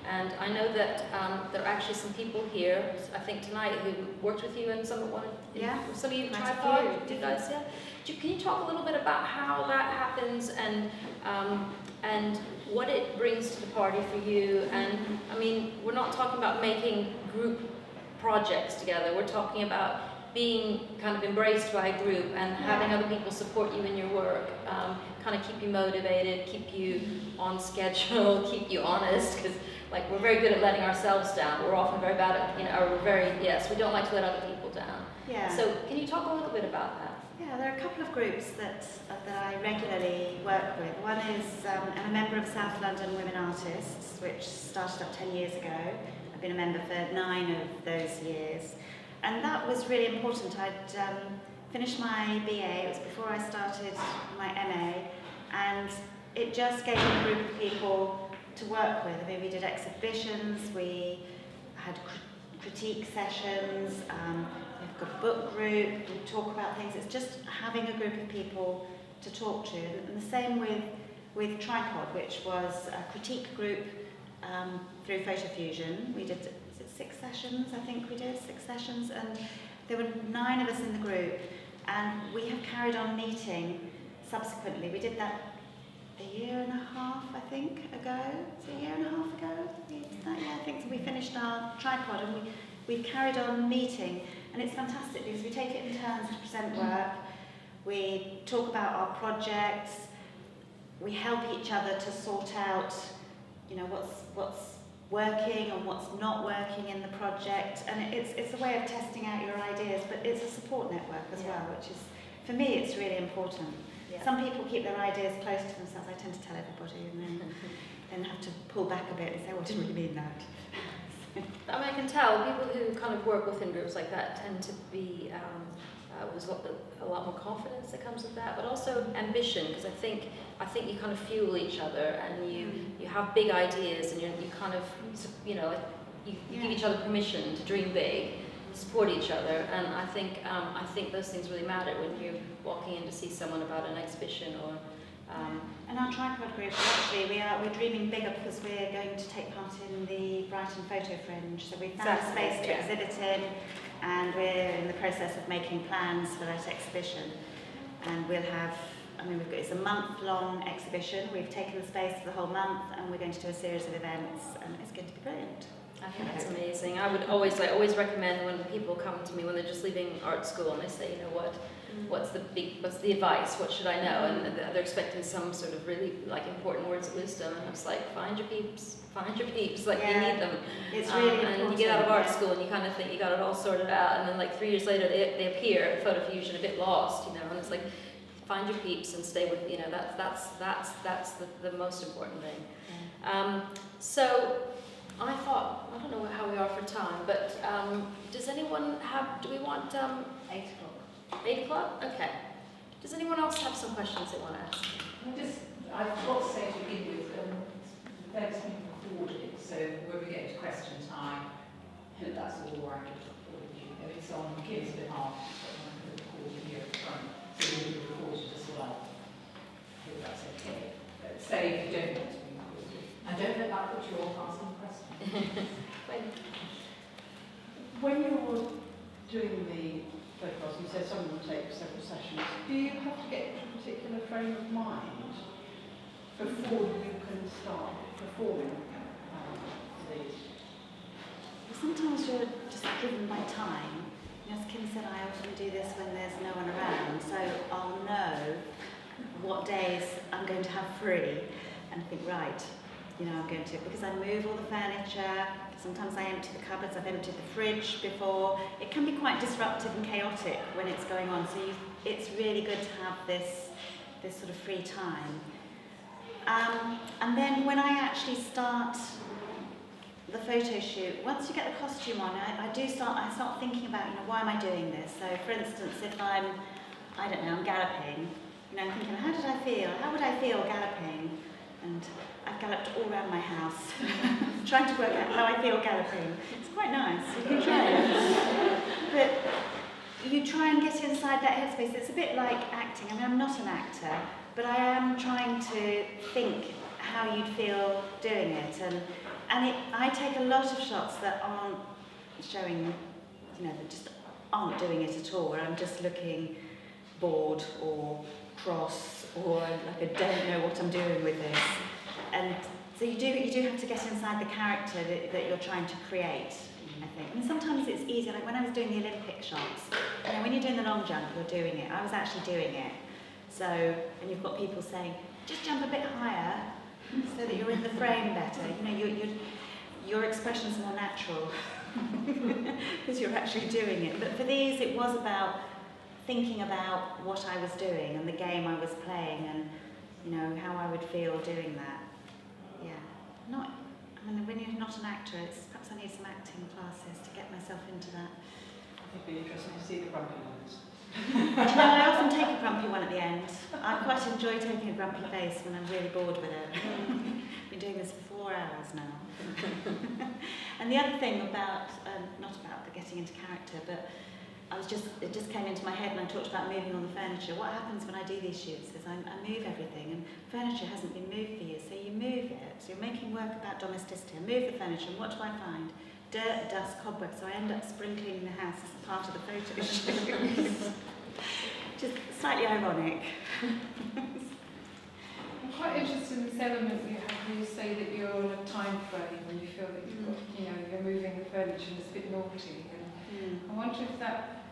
And I know that there are actually some people here, I think tonight, who worked with you and some of you tripod, you guys, yeah? Can you talk a little bit about how that happens and what it brings to the party for you? And we're not talking about making group projects together, we're talking about being kind of embraced by a group and having other people support you in your work, kind of keep you motivated, keep you on schedule, keep you honest, because we're very good at letting ourselves down. We're often very bad at, we don't like to let other people down. Yeah. So can you talk a little bit about that? Yeah, there are a couple of groups that I regularly work with. One is, I'm a member of South London Women Artists, which started up 10 years ago. I've been a member for 9 of those years. And that was really important. I'd finished my BA, it was before I started my MA, and it just gave me a group of people to work with. We did exhibitions, we had critique sessions, We've got a book group, we talk about things. It's just having a group of people to talk to. And the same with Tripod, which was a critique group through Photofusion. We did, is it 6 sessions? I think we did 6 sessions, and there were 9 of us in the group, and we have carried on meeting subsequently. We did that a year and a half, I think, ago. Is it a year and a half ago? Yeah, I think so. We finished our Tripod, and we've carried on meeting, and it's fantastic because we take it in turns to present work. We talk about our projects. We help each other to sort out, you know, what's working and what's not working in the project, and it's a way of testing out your ideas, but it's a support network as well, which is, for me, it's really important. Yeah. Some people keep their ideas close to themselves. I tend to tell everybody, and then have to pull back a bit and say, "Oh, I didn't really mean that." I mean, I can tell people who kind of work within groups like that tend to be, there's a lot more confidence that comes with that, but also ambition, because I think you kind of fuel each other, and you have big ideas, and you kind of, you know, like you give each other permission to dream big, support each other, and I think those things really matter when you're walking in to see someone about an exhibition or. And our Tripod group, actually, we're dreaming bigger because we're going to take part in the Brighton Photo Fringe. So we found a space to exhibit in, and we're in the process of making plans for that exhibition. And we'll have, it's a month-long exhibition. We've taken the space for the whole month, and we're going to do a series of events, and it's going to be brilliant. I think that's amazing. I would always recommend when people come to me when they're just leaving art school and they say, you know, what's the advice? What should I know? And they're expecting some sort of really important words of wisdom, and it's like, find your peeps, you need them. It's really important. And you get out of art school and you kind of think you got it all sorted out, and then 3 years later they appear at Photofusion a bit lost, you know, and it's like, find your peeps and stay with, you know, that's the most important thing. So I thought, I don't know how we are for time, but does anyone do we want 8 o'clock? 8 o'clock? Okay. Does anyone else have some questions they want to ask? I've got to say to begin with, the event's been recorded, so when we get to question time, I hope that's all right for you. If it's on Kim's behalf, I'm going to record here at the front, so we'll be recorded as well. I hope that's okay. But say if you don't want to be recorded. I don't know that what you're asking a question. When you're doing the photographs, you said some will take several sessions. Do you have to get into a particular frame of mind before you can start performing these? Sometimes you're just given my time. As Kim said, I often do this when there's no one around, so I'll know what days I'm going to have free and think, right, you know, I'm going to, because I move all the furniture, sometimes I empty the cupboards, I've emptied the fridge before. It can be quite disruptive and chaotic when it's going on, so it's really good to have this sort of free time. And then when I actually start the photo shoot, once you get the costume on, I start thinking about, you know, why am I doing this? So for instance, if I'm galloping, you know, I'm thinking, how did I feel? How would I feel galloping? And I've galloped all around my house, trying to work out how I feel galloping. It's quite nice, you can try it. But you try and get inside that headspace. It's a bit like acting. I mean, I'm not an actor, but I am trying to think how you'd feel doing it. And I take a lot of shots that aren't showing, you know, that just aren't doing it at all, where I'm just looking bored or cross or like I don't know what I'm doing with this. And so you do have to get inside the character that you're trying to create, I think. And sometimes it's easier, like when I was doing the Olympic shots, you know, when you're doing the long jump, you're doing it. I was actually doing it. So, and you've got people saying, just jump a bit higher so that you're in the frame better. You know, your expression's more natural because you're actually doing it. But for these, it was about thinking about what I was doing and the game I was playing and, you know, how I would feel doing that. Yeah. When you're not an actor, perhaps I need some acting classes to get myself into that. I think it'd be interesting to see the grumpy ones. I often take a grumpy one at the end. I quite enjoy taking a grumpy face when I'm really bored with it. I've been doing this for 4 hours now. And the other thing about, not about the getting into character, but it just came into my head when I talked about moving all the furniture. What happens when I do these shoots is I move everything, and furniture hasn't been moved for years, so you move it. So you're making work about domesticity. I move the furniture, and what do I find? Dirt, dust, cobwebs. So I end up spring cleaning the house as part of the photo shoot. Just slightly ironic. I'm quite interested in this element you have where you say that you're on a time frame and you feel that you've got, you're moving the furniture and it's a bit naughty. And I wonder if that,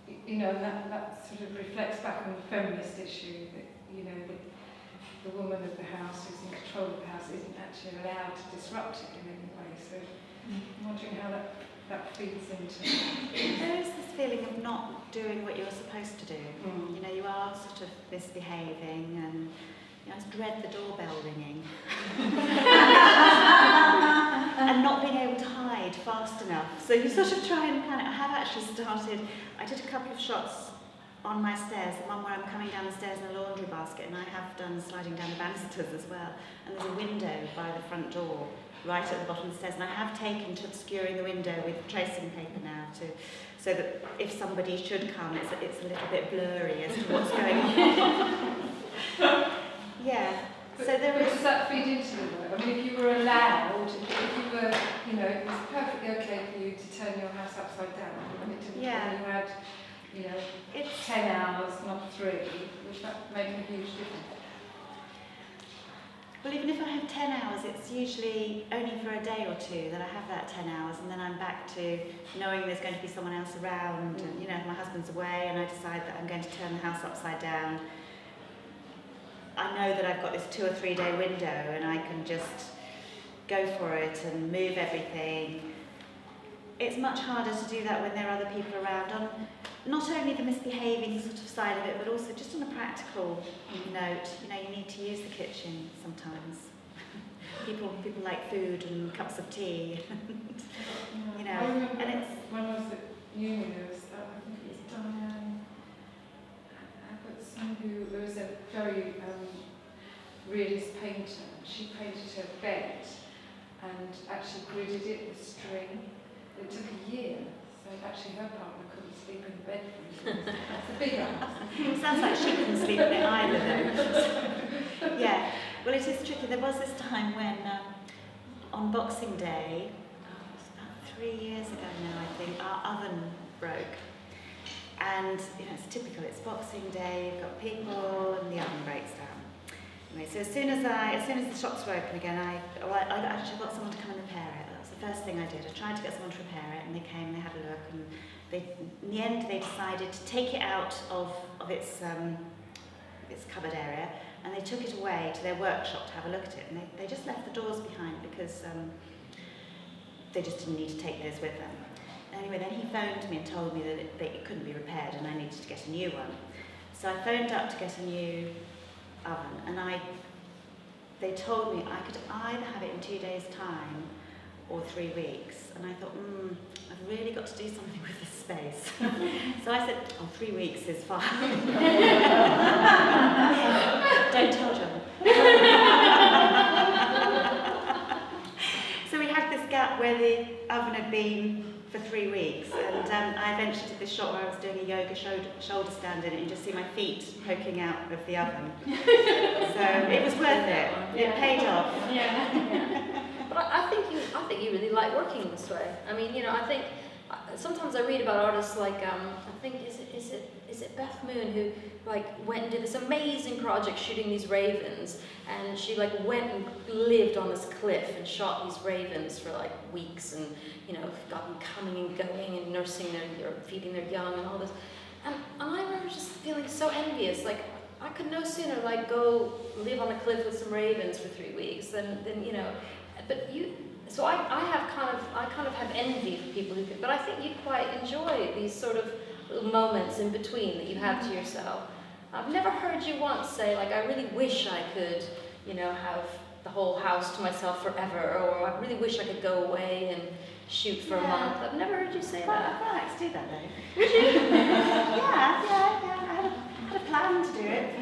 that sort of reflects back on the feminist issue that, that the woman of the house who's in control of the house isn't actually allowed to disrupt it in any way. So I'm wondering how that feeds into it. There is this feeling of not doing what you're supposed to do. You are sort of misbehaving, and I dread the doorbell ringing. And not being able to hide fast enough. So you sort of try and plan it. I have actually started, I did a couple of shots on my stairs, the one where I'm coming down the stairs in a laundry basket, and I have done sliding down the banisters as well. And there's a window by the front door, right at the bottom of the stairs, and I have taken to obscuring the window with tracing paper now, so that if somebody should come, it's a little bit blurry as to what's going on. Yeah. But, so there is. Does that feed into the work? I mean, if you were allowed, if you were, it was perfectly okay for you to turn your house upside down, and it didn't, Yeah. you had, It's 10 hours, not 3, would that make a huge difference? Well, even if I have 10 hours, it's usually only for a day or two that I have that 10 hours, and then I'm back to knowing there's going to be someone else around, and if my husband's away and I decide that I'm going to turn the house upside down, I know that I've got this 2 or 3 day window and I can just go for it and move everything. It's much harder to do that when there are other people around, on not only the misbehaving sort of side of it, but also just on a practical note. You need to use the kitchen sometimes. people like food and cups of tea. I remember and it's when I was at uni, there was, I think it was Diane Albertson, who was a very realist painter. She painted her bed and actually gridded it with string. It took a year, so actually her partner couldn't sleep in the bed for him. It's a big house. Sounds like she couldn't sleep in it either, though. Yeah, well, it is tricky. There was this time when, on Boxing Day, it was about 3 years ago now, I think, our oven broke. And it's typical. It's Boxing Day. You've got people, and the oven breaks down. Anyway, so as soon as the shops were open again, I actually got someone to come and repair it. That was the first thing I did. I tried to get someone to repair it, and they came, they had a look, and in the end they decided to take it out of its cupboard area, and they took it away to their workshop to have a look at it, and they just left the doors behind because they just didn't need to take those with them. Anyway, then he phoned me and told me that it couldn't be repaired and I needed to get a new one. So I phoned up to get a new oven, and they told me I could either have it in 2 days' time or 3 weeks. And I thought, I've really got to do something with this space. So I said, 3 weeks is fine. Don't tell John. So we had this gap where the oven had been for 3 weeks, and I eventually did this shot where I was doing a yoga shoulder stand in it, and just see my feet poking out of the oven. So it was worth it. It paid off. Yeah. But I think you really like working this way. I mean, I think sometimes I read about artists like I think is it Beth Moon, who went and did this amazing project shooting these ravens, and she went and lived on this cliff and shot these ravens for weeks, and got them coming and going and nursing or feeding their young and all this, and I remember just feeling so envious. I could no sooner go live on a cliff with some ravens for 3 weeks than but you. So I kind of have envy for people who could, but I think you quite enjoy these sort of little moments in between that you have to yourself. I've never heard you once say I really wish I could, have the whole house to myself forever, or I really wish I could go away and shoot for a month. I've never heard you say that. I like to do that though. Would you? Yeah. I had a plan to do it.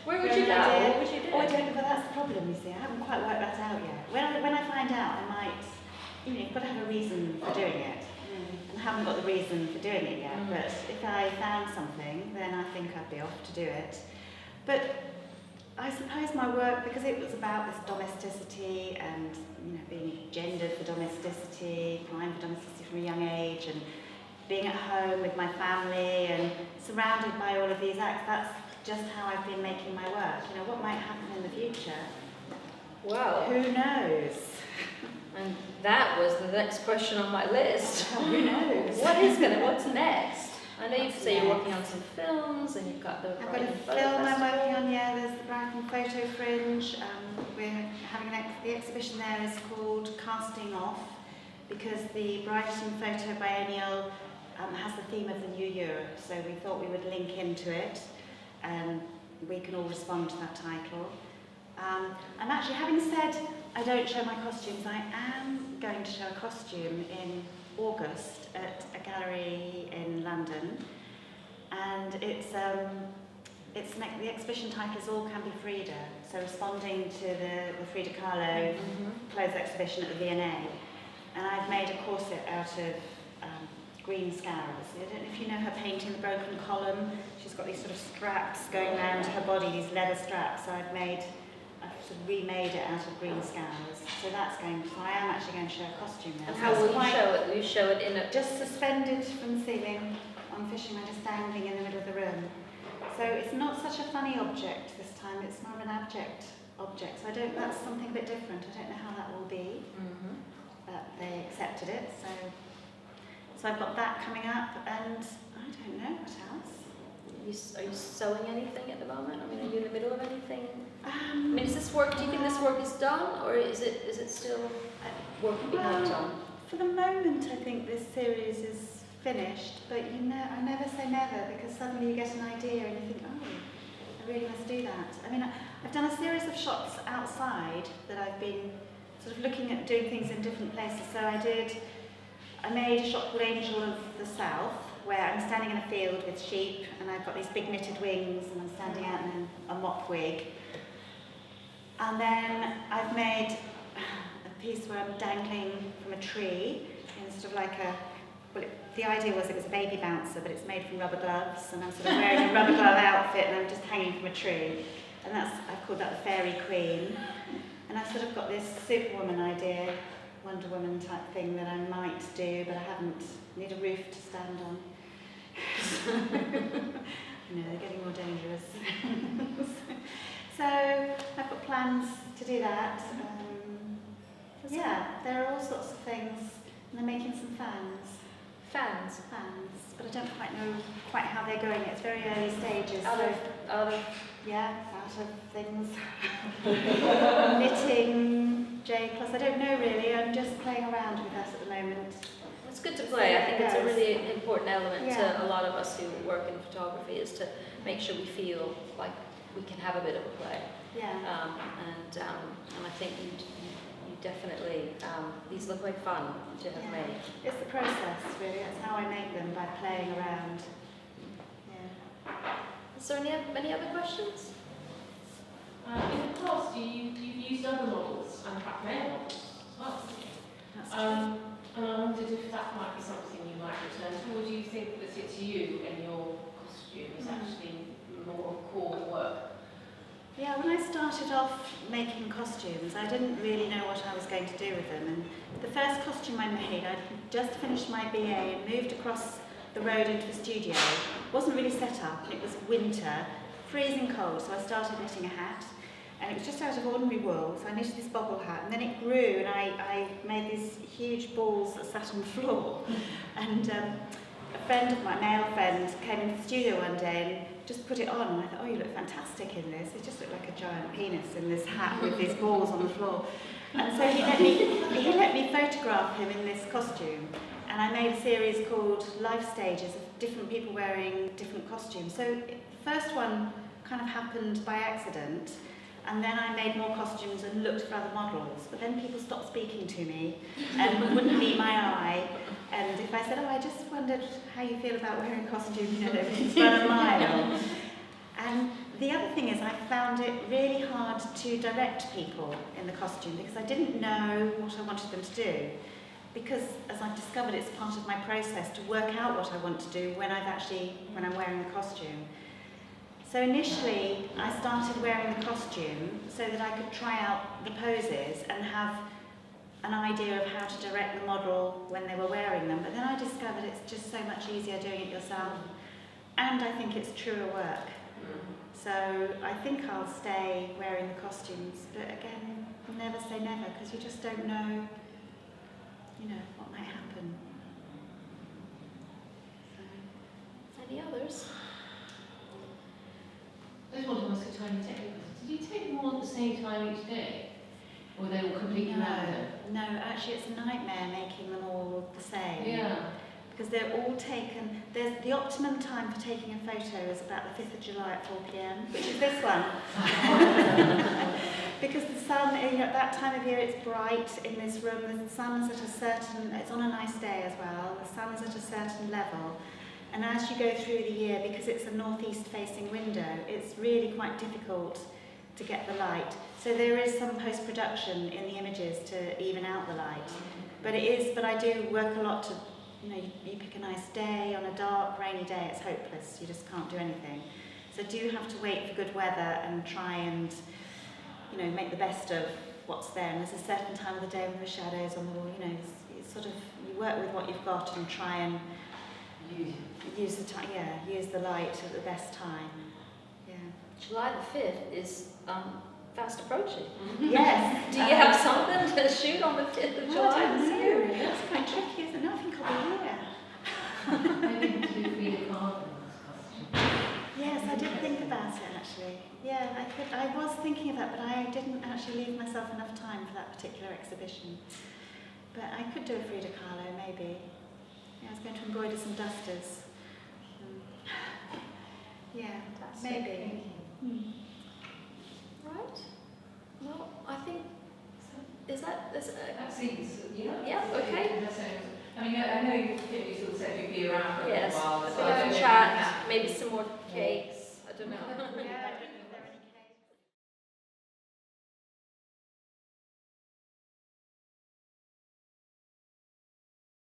Where would you go? What would you do? Oh, I don't know, but that's the problem, you see. I haven't quite worked that out yet. When I find out, I might, you've got to have a reason for doing it. And I haven't got the reason for doing it yet, but if I found something, then I think I'd be off to do it. But I suppose my work, because it was about this domesticity and being gendered for domesticity, applying for domesticity from a young age, and being at home with my family and surrounded by all of these acts, that's just how I've been making my work. What might happen in the future? Wow. Who knows? And that was the next question on my list. Who knows? What's next? I know you say you're working on some films and you've got the I've got a Brighton Photo film I'm Festival. working on, there's the Brighton Photo Fringe. We're having the exhibition there is called Casting Off, because the Brighton Photo Biennial has the theme of the New Europe, so we thought we would link into it and we can all respond to that title. I'm actually, having said I don't show my costumes, I am going to show a costume in August at a gallery in London, and the exhibition title is All Can Be Frida, so responding to the Frida Kahlo clothes exhibition at the V&A. And I've made a corset out of green scarabs. I don't know if you know her painting, The Broken Column. She's got these sort of straps going around her body, these leather straps. So I've sort of remade it out of green scarabs. So I am actually going to show a costume there. And how will you show it? Will you show it in a... Just suspended from the ceiling on fishing line, just dangling in the middle of the room. So it's not such a funny object this time, it's more of an abject object. So that's something a bit different. I don't know how that will be, but they accepted it. So I've got that coming up, and I don't know what else. Are you sewing anything at the moment? I mean, are you in the middle of anything? I mean, is this work, do you think this work is done, or is it still work being worked on? For the moment, I think this series is finished, but I never say never, because suddenly you get an idea and you think, oh, I really must do that. I mean, I've done a series of shots outside that I've been sort of looking at doing things in different places. So I made a shot called Angel of the South, where I'm standing in a field with sheep, and I've got these big knitted wings, and I'm standing out in a mop wig. And then I've made a piece where I'm dangling from a tree in sort of like the idea was it was a baby bouncer, but it's made from rubber gloves, and I'm sort of wearing a rubber glove outfit, and I'm just hanging from a tree. And I've called that the Fairy Queen. And I've sort of got this Superwoman idea, Wonder Woman type thing that I might do, but I need a roof to stand on. They're getting more dangerous. So I've got plans to do that. There are all sorts of things, and they're making some fans. Fans? Fans, but I don't quite know how they're going. It's very early stages. Out of things. Knitting, J+. I don't know really. I'm just playing around with that at the moment. It's good to play. I think it's a really important element to a lot of us who work in photography, is to make sure we feel like we can have a bit of a play. Yeah. And I think you definitely, these look like fun to have made. It's the process, really. That's how I make them, by playing around. Yeah. Is there any other questions? In the past, you've used other models, and in fact male models as well. That's true. And I wondered if that might be something you might return to, or do you think that it's you and your costume is actually more core work? Yeah, when I started off making costumes, I didn't really know what I was going to do with them. And the first costume I made, I'd just finished my BA and moved across the road into the studio. It wasn't really set up, and it was winter, freezing cold, so I started knitting a hat. And it was just out of ordinary wool, so I knitted this bobble hat, and then it grew, and I made these huge balls that sat on the floor. And a friend of mine, male friend, came into the studio one day and just put it on, and I thought, oh, you look fantastic in this. It just looked like a giant penis in this hat with these balls on the floor. And so he let me photograph him in this costume, and I made a series called Life Stages of different people wearing different costumes. So the first one kind of happened by accident, and then I made more costumes and looked for other models, but then people stopped speaking to me and wouldn't meet my eye. And if I said, oh, I just wondered how you feel about wearing a costume, they would run a mile. And the other thing is, I found it really hard to direct people in the costume, because I didn't know what I wanted them to do. because as I've discovered, it's part of my process to work out what I want to do when I'm wearing the costume. So initially, I started wearing the costume so that I could try out the poses and have an idea of how to direct the model when they were wearing them. But then I discovered it's just so much easier doing it yourself, and I think it's truer work. So I think I'll stay wearing the costumes, but again, never say never, because you just don't know, what might happen. So. Any others? I just want to ask a tiny technical question. Did you take them all at the same time each day? Or were they all completely random? No, actually it's a nightmare making them all the same. Yeah. Because they're all taken, the optimum time for taking a photo is about the 5th of July at 4 p.m, which is this one. Because the sun, at that time of year it's bright in this room, the sun's at a certain, it's on a nice day as well, the sun's at a certain level. And as you go through the year, because it's a northeast facing window, it's really quite difficult to get the light. So there is some post-production in the images to even out the light. But I do work a lot to, you pick a nice day, on a dark, rainy day, it's hopeless, you just can't do anything. So do have to wait for good weather and try and, make the best of what's there. And there's a certain time of the day when there are shadows on the wall, it's sort of, you work with what you've got and try and use the light at the best time. Yeah. July the 5th is fast approaching. Yes. Do you have something to shoot on the 5th of July? I don't know. That's quite tricky, isn't it? I think I'll be here. Maybe to do Frida Kahlo's costume. Yes, I did think about it actually. Yeah, I was thinking of that, but I didn't actually leave myself enough time for that particular exhibition. But I could do a Frida Kahlo, maybe. Yeah, I was going to embroider some dusters. Yeah, maybe. Right. Well, I think, That seems, yeah, okay. I mean, I know you sort of said you'd be around for a Yes. while. So we can chat, maybe some more